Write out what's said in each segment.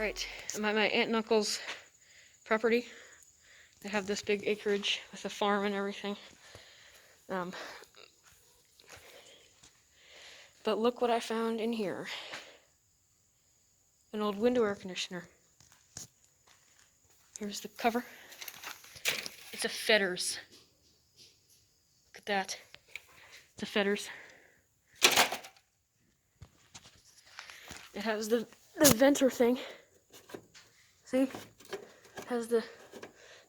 Alright, I'm at my aunt and uncle's property. They have this big acreage with a farm and everything. But look what I found in here. An old window air conditioner. Here's the cover. It's a Fetters. Look at that. It's a Fetters. It has the venter thing. See? It has the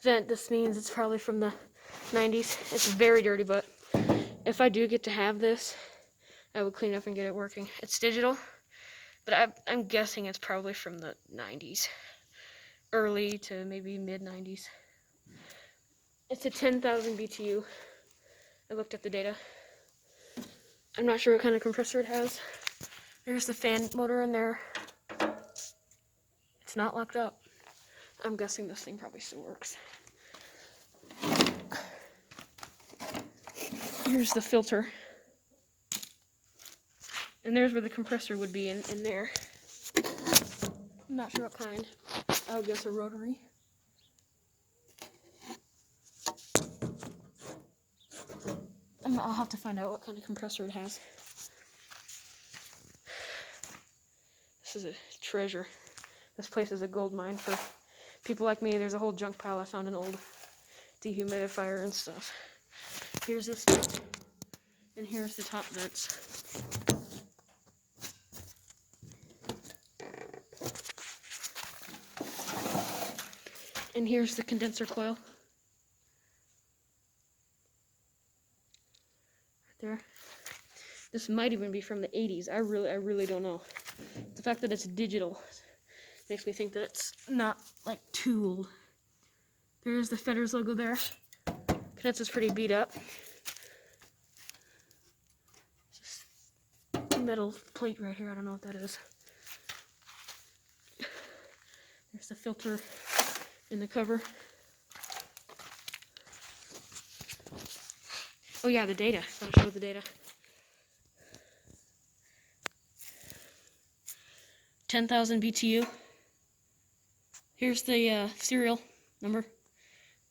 vent. This means it's probably from the 90s. It's very dirty, but if I do get to have this, I would clean up and get it working. It's digital, but I'm guessing it's probably from the 90s. Early to maybe mid-90s. It's a 10,000 BTU. I looked at the data. I'm not sure what kind of compressor it has. There's the fan motor in there. It's not locked up. I'm guessing this thing probably still works. Here's the filter. And there's where the compressor would be in there. I'm not sure what kind. I would guess a rotary. I'll have to find out what kind of compressor it has. This is a treasure. This place is a gold mine for people like me. There's a whole junk pile. I found an old dehumidifier and stuff. Here's this, and here's the top vents. And here's the condenser coil. Right there. This might even be from the 80s. I really don't know. The fact that it's digital makes me think that it's not like too old. There's the Fetters logo there. Condenser's pretty beat up. Just a metal plate right here. I don't know what that is. There's the filter in the cover. Oh yeah, the data. Gotta show the data. 10,000 BTU. Here's the serial number.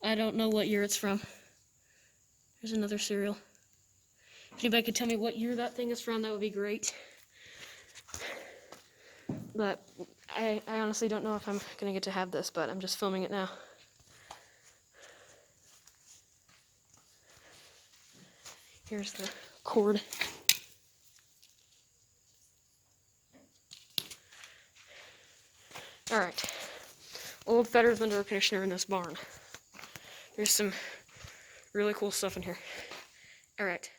I don't know what year it's from. Here's another serial. If anybody could tell me what year that thing is from, that would be great. But I honestly don't know if I'm gonna get to have this, but I'm just filming it now. Here's the cord. Alright. Old Fetters window air conditioner in this barn. There's some really cool stuff in here. Alright.